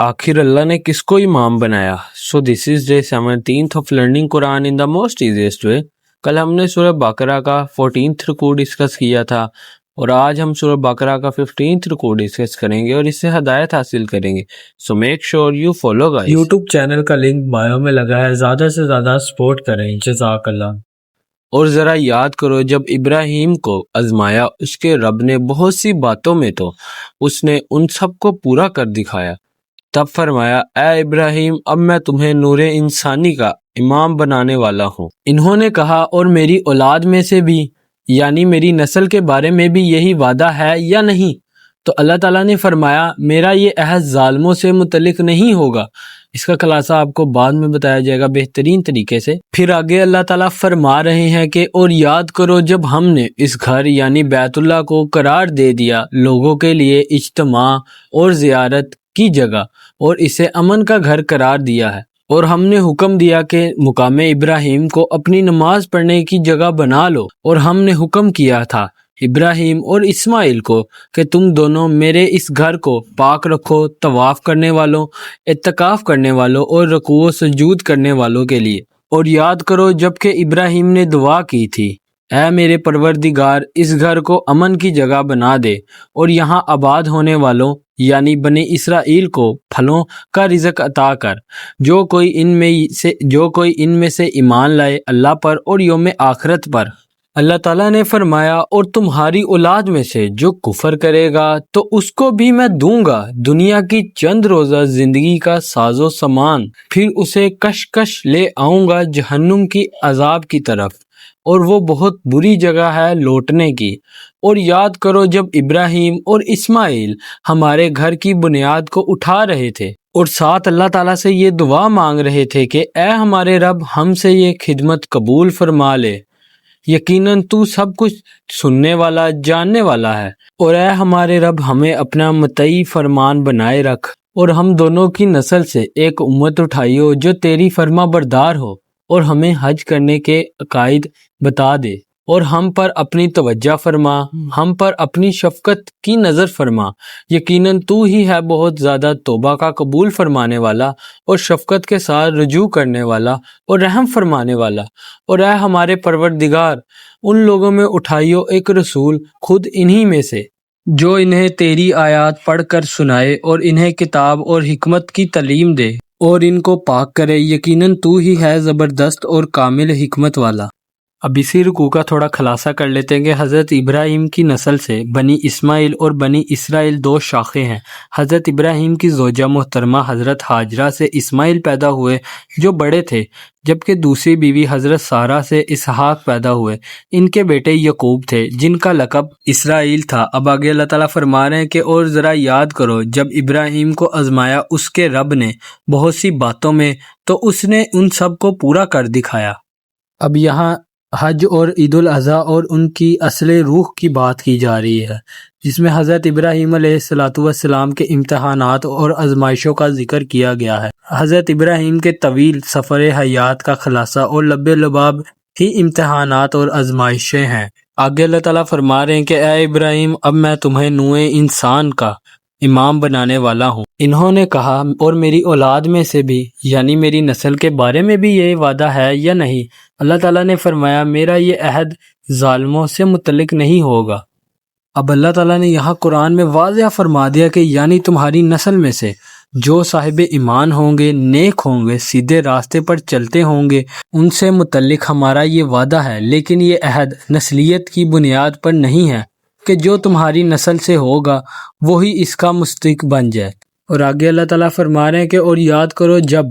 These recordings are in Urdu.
آخر اللہ نے کس کو امام بنایا؟ So this is day 17th of learning Quran in the most easiest way. کل ہم نے سورہ بقرہ کا 14th رکوع ڈسکس کیا تھا اور آج ہم سورہ بقرہ کا 15th رکوع ڈسکس کریں گے اور اس سے ہدایت حاصل کریں گے۔ So make sure you follow guys. YouTube channel کا لنک بایو میں لگا ہے، زیادہ سے زیادہ سپورٹ کریں، جزاک اللہ۔ اور ذرا یاد کرو جب ابراہیم کو آزمایا اس کے رب نے بہت سی باتوں میں تو اس نے ان سب کو پورا کر دکھایا، تب فرمایا اے ابراہیم اب میں تمہیں نور انسانی کا امام بنانے والا ہوں۔ انہوں نے کہا اور میری اولاد میں سے بھی یعنی میری نسل کے بارے میں بھی یہی وعدہ ہے یا نہیں؟ تو اللہ تعالیٰ نے فرمایا میرا یہ عہد ظالموں سے متعلق نہیں ہوگا۔ اس کا خلاصہ آپ کو بعد میں بتایا جائے گا بہترین طریقے سے۔ پھر آگے اللہ تعالیٰ فرما رہے ہیں کہ اور یاد کرو جب ہم نے اس گھر یعنی بیت اللہ کو قرار دے دیا لوگوں کے لیے اجتماع اور زیارت کی جگہ اور اسے امن کا گھر قرار دیا ہے، اور ہم نے حکم دیا کہ مقام ابراہیم کو اپنی نماز پڑھنے کی جگہ بنا لو، اور ہم نے حکم کیا تھا ابراہیم اور اسماعیل کو کہ تم دونوں میرے اس گھر کو پاک رکھو طواف کرنے والوں، اعتکاف کرنے والوں اور رکوع و سجود کرنے والوں کے لیے۔ اور یاد کرو جب کہ ابراہیم نے دعا کی تھی اے میرے پروردگار اس گھر کو امن کی جگہ بنا دے اور یہاں آباد ہونے والوں یعنی بنی اسرائیل کو پھلوں کا رزق عطا کر، جو کوئی ان میں سے ایمان لائے اللہ پر اور یوم آخرت پر۔ اللہ تعالیٰ نے فرمایا اور تمہاری اولاد میں سے جو کفر کرے گا تو اس کو بھی میں دوں گا دنیا کی چند روزہ زندگی کا ساز و سامان، پھر اسے کش لے آؤں گا جہنم کی عذاب کی طرف، اور وہ بہت بری جگہ ہے لوٹنے کی۔ اور یاد کرو جب ابراہیم اور اسماعیل ہمارے گھر کی بنیاد کو اٹھا رہے تھے اور ساتھ اللہ تعالیٰ سے یہ دعا مانگ رہے تھے کہ اے ہمارے رب ہم سے یہ خدمت قبول فرما لے، یقیناً تو سب کچھ سننے والا جاننے والا ہے، اور اے ہمارے رب ہمیں اپنا مطیع فرمان بنائے رکھ، اور ہم دونوں کی نسل سے ایک امت اٹھائیو جو تیری فرما بردار ہو، اور ہمیں حج کرنے کے عقائد بتا دے، اور ہم پر اپنی توجہ فرما، ہم پر اپنی شفقت کی نظر فرما، یقیناً تو ہی ہے بہت زیادہ توبہ کا قبول فرمانے والا اور شفقت کے ساتھ رجوع کرنے والا اور رحم فرمانے والا۔ اور اے ہمارے پروردگار ان لوگوں میں اٹھائیو ایک رسول خود انہی میں سے جو انہیں تیری آیات پڑھ کر سنائے اور انہیں کتاب اور حکمت کی تعلیم دے اور ان کو پاک کرے، یقیناً تو ہی ہے زبردست اور کامل حکمت والا۔ اب اسی رکوع کا تھوڑا خلاصہ کر لیتے ہیں کہ حضرت ابراہیم کی نسل سے بنی اسماعیل اور بنی اسرائیل دو شاخیں ہیں۔ حضرت ابراہیم کی زوجہ محترمہ حضرت ہاجرہ سے اسماعیل پیدا ہوئے جو بڑے تھے، جبکہ دوسری بیوی حضرت سارہ سے اسحاق پیدا ہوئے۔ ان کے بیٹے یعقوب تھے جن کا لقب اسرائیل تھا۔ اب آگے اللہ تعالیٰ فرما رہے ہیں کہ اور ذرا یاد کرو جب ابراہیم کو آزمایا اس کے رب نے بہت سی باتوں میں تو اس نے ان سب کو پورا کر دکھایا۔ اب یہاں حج اور عید الاضحیٰ اور ان کی اصل روح کی بات کی جا رہی ہے، جس میں حضرت ابراہیم علیہ السلام کے امتحانات اور آزمائشوں کا ذکر کیا گیا ہے۔ حضرت ابراہیم کے طویل سفر حیات کا خلاصہ اور لب لباب ہی امتحانات اور آزمائشیں ہیں۔ آگے اللہ تعالیٰ فرما رہے ہیں کہ اے ابراہیم اب میں تمہیں نوع انسان کا امام بنانے والا ہوں۔ انہوں نے کہا اور میری اولاد میں سے بھی یعنی میری نسل کے بارے میں بھی یہ وعدہ ہے یا نہیں؟ اللہ تعالیٰ نے فرمایا میرا یہ عہد ظالموں سے متعلق نہیں ہوگا۔ اب اللہ تعالیٰ نے یہاں قرآن میں واضح فرما دیا کہ یعنی تمہاری نسل میں سے جو صاحب ایمان ہوں گے، نیک ہوں گے، سیدھے راستے پر چلتے ہوں گے، ان سے متعلق ہمارا یہ وعدہ ہے، لیکن یہ عہد نسلیت کی بنیاد پر نہیں ہے کہ جو تمہاری نسل سے ہوگا وہی اس کا مستحق بن جائے۔ اور آگے اللہ تعالیٰ فرما رہے ہیں کہ اور یاد کرو جب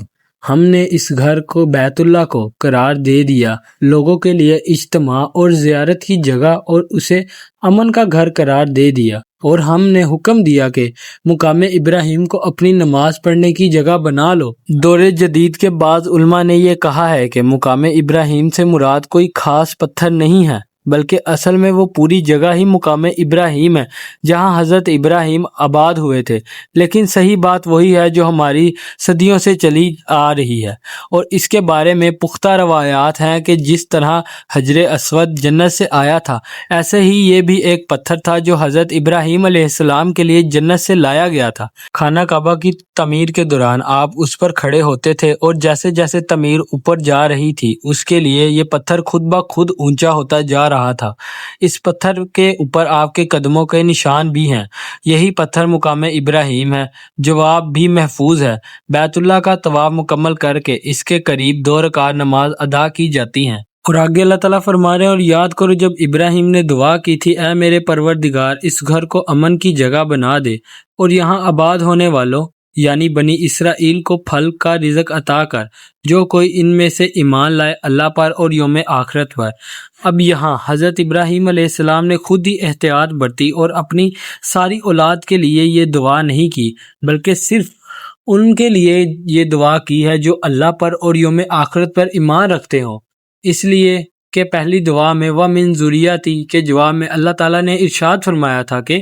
ہم نے اس گھر کو بیت اللہ کو قرار دے دیا لوگوں کے لیے اجتماع اور زیارت کی جگہ اور اسے امن کا گھر قرار دے دیا، اور ہم نے حکم دیا کہ مقام ابراہیم کو اپنی نماز پڑھنے کی جگہ بنا لو۔ دور جدید کے بعض علماء نے یہ کہا ہے کہ مقام ابراہیم سے مراد کوئی خاص پتھر نہیں ہے بلکہ اصل میں وہ پوری جگہ ہی مقام ابراہیم ہے جہاں حضرت ابراہیم آباد ہوئے تھے۔ لیکن صحیح بات وہی ہے جو ہماری صدیوں سے چلی آ رہی ہے، اور اس کے بارے میں پختہ روایات ہیں کہ جس طرح حجر اسود جنت سے آیا تھا، ایسے ہی یہ بھی ایک پتھر تھا جو حضرت ابراہیم علیہ السلام کے لیے جنت سے لایا گیا تھا۔ خانہ کعبہ کی تعمیر کے دوران آپ اس پر کھڑے ہوتے تھے اور جیسے جیسے تعمیر اوپر جا رہی تھی اس کے لیے یہ پتھر خود بخود اونچا ہوتا جا رہا تھا۔ اس پتھر کے اوپر آپ کے قدموں کے نشان بھی ہیں۔ یہی پتھر مقام ابراہیم ہے۔ جواب بھی محفوظ ہے۔ بیت اللہ کا طواف مکمل کر کے اس کے قریب 2 رکعت نماز ادا کی جاتی ہیں۔ اور آگے اللہ تعالیٰ فرما رہے ہیں، اور یاد کرو جب ابراہیم نے دعا کی تھی، اے میرے پروردگار اس گھر کو امن کی جگہ بنا دے اور یہاں آباد ہونے والوں یعنی بنی اسرائیل کو پھل کا رزق عطا کر، جو کوئی ان میں سے ایمان لائے اللہ پر اور یوم آخرت پر۔ اب یہاں حضرت ابراہیم علیہ السلام نے خود ہی احتیاط برتی اور اپنی ساری اولاد کے لیے یہ دعا نہیں کی، بلکہ صرف ان کے لیے یہ دعا کی ہے جو اللہ پر اور یوم آخرت پر ایمان رکھتے ہوں۔ اس لیے کہ پہلی دعا میں وَمِن ذُرِّيَّتِي کے جواب میں اللہ تعالیٰ نے ارشاد فرمایا تھا کہ،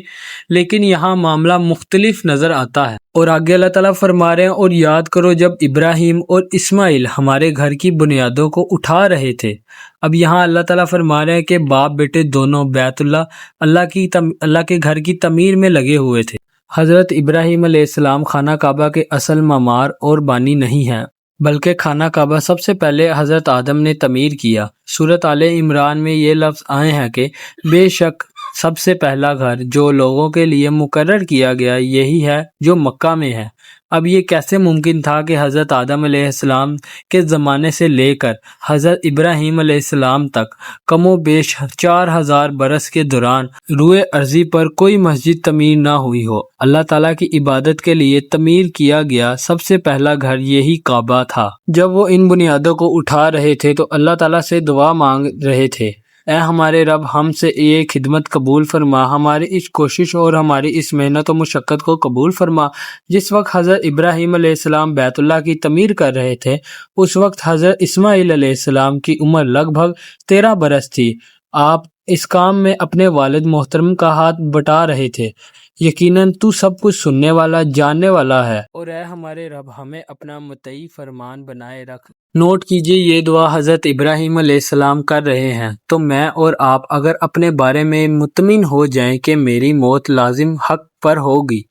لیکن یہاں معاملہ مختلف نظر آتا ہے۔ اور آگے اللہ تعالیٰ فرما رہے ہیں، اور یاد کرو جب ابراہیم اور اسماعیل ہمارے گھر کی بنیادوں کو اٹھا رہے تھے۔ اب یہاں اللہ تعالیٰ فرما رہے ہیں کہ باپ بیٹے دونوں بیت اللہ کے گھر کی تعمیر میں لگے ہوئے تھے۔ حضرت ابراہیم علیہ السلام خانہ کعبہ کے اصل معمار اور بانی نہیں ہیں، بلکہ خانہ کعبہ سب سے پہلے حضرت آدم نے تعمیر کیا۔ سورۃ آل عمران میں یہ لفظ آئے ہیں کہ بے شک سب سے پہلا گھر جو لوگوں کے لیے مقرر کیا گیا یہی ہے جو مکہ میں ہے۔ اب یہ کیسے ممکن تھا کہ حضرت آدم علیہ السلام کے زمانے سے لے کر حضرت ابراہیم علیہ السلام تک کم و بیش 4000 برس کے دوران روئے ارضی پر کوئی مسجد تعمیر نہ ہوئی ہو؟ اللہ تعالیٰ کی عبادت کے لیے تعمیر کیا گیا سب سے پہلا گھر یہی کعبہ تھا۔ جب وہ ان بنیادوں کو اٹھا رہے تھے تو اللہ تعالیٰ سے دعا مانگ رہے تھے، اے ہمارے رب ہم سے یہ خدمت قبول فرما، ہماری اس کوشش اور ہماری اس محنت و مشقت کو قبول فرما۔ جس وقت حضرت ابراہیم علیہ السلام بیت اللہ کی تعمیر کر رہے تھے، اس وقت حضرت اسماعیل علیہ السلام کی عمر لگ بھگ 13 برس تھی۔ آپ اس کام میں اپنے والد محترم کا ہاتھ بٹا رہے تھے۔ یقیناً تو سب کچھ سننے والا جاننے والا ہے، اور اے ہمارے رب ہمیں اپنا مطیع فرمان بنائے رکھ۔ نوٹ کیجئے یہ دعا حضرت ابراہیم علیہ السلام کر رہے ہیں، تو میں اور آپ اگر اپنے بارے میں مطمئن ہو جائیں کہ میری موت لازم حق پر ہوگی،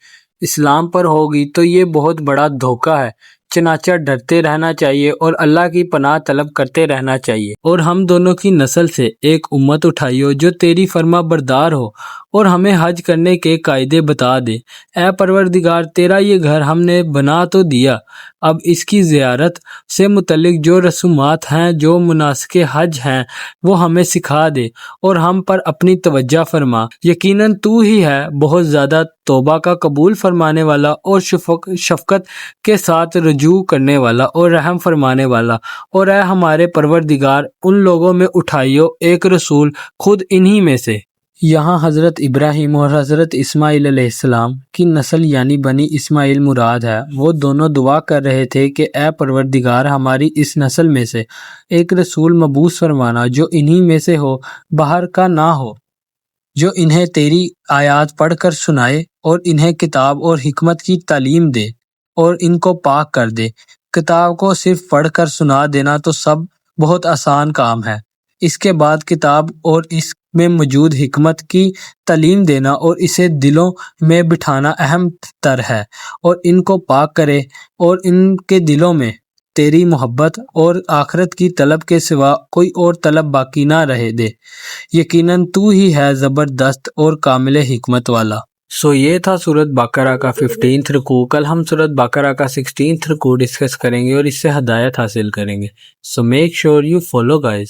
اسلام پر ہوگی، تو یہ بہت بڑا دھوکہ ہے۔ چنانچہ ڈرتے رہنا چاہیے اور اللہ کی پناہ طلب کرتے رہنا چاہیے، اور ہم دونوں کی نسل سے ایک امت اٹھائیو جو تیری فرما بردار ہو اور ہمیں حج کرنے کے قاعدے بتا دے۔ اے پروردگار تیرا یہ گھر ہم نے بنا تو دیا، اب اس کی زیارت سے متعلق جو رسومات ہیں، جو مناسک حج ہیں، وہ ہمیں سکھا دے اور ہم پر اپنی توجہ فرما۔ یقیناً تو ہی ہے بہت زیادہ توبہ کا قبول فرمانے والا اور شفقت کے ساتھ رجوع کرنے والا اور رحم فرمانے والا۔ اور اے ہمارے پروردگار ان لوگوں میں اٹھائیو ایک رسول خود انہی میں سے۔ یہاں حضرت ابراہیم اور حضرت اسماعیل علیہ السلام کی نسل یعنی بنی اسماعیل مراد ہے۔ وہ دونوں دعا کر رہے تھے کہ اے پروردگار ہماری اس نسل میں سے ایک رسول مبعوث فرمانا جو انہی میں سے ہو، باہر کا نہ ہو، جو انہیں تیری آیات پڑھ کر سنائے اور انہیں کتاب اور حکمت کی تعلیم دے اور ان کو پاک کر دے۔ کتاب کو صرف پڑھ کر سنا دینا تو سب بہت آسان کام ہے، اس کے بعد کتاب اور اس میں موجود حکمت کی تعلیم دینا اور اسے دلوں میں بٹھانا اہم تر ہے، اور ان کو پاک کرے اور ان کے دلوں میں تیری محبت اور آخرت کی طلب کے سوا کوئی اور طلب باقی نہ رہے دے۔ یقیناً تو ہی ہے زبردست اور کامل حکمت والا۔ یہ تھا سورۃ بقرہ کا 15 رکوع۔ کل ہم سورۃ بقرہ کا 16 رکوع ڈسکس کریں گے اور اس سے ہدایت حاصل کریں گے۔ Make sure you follow guys.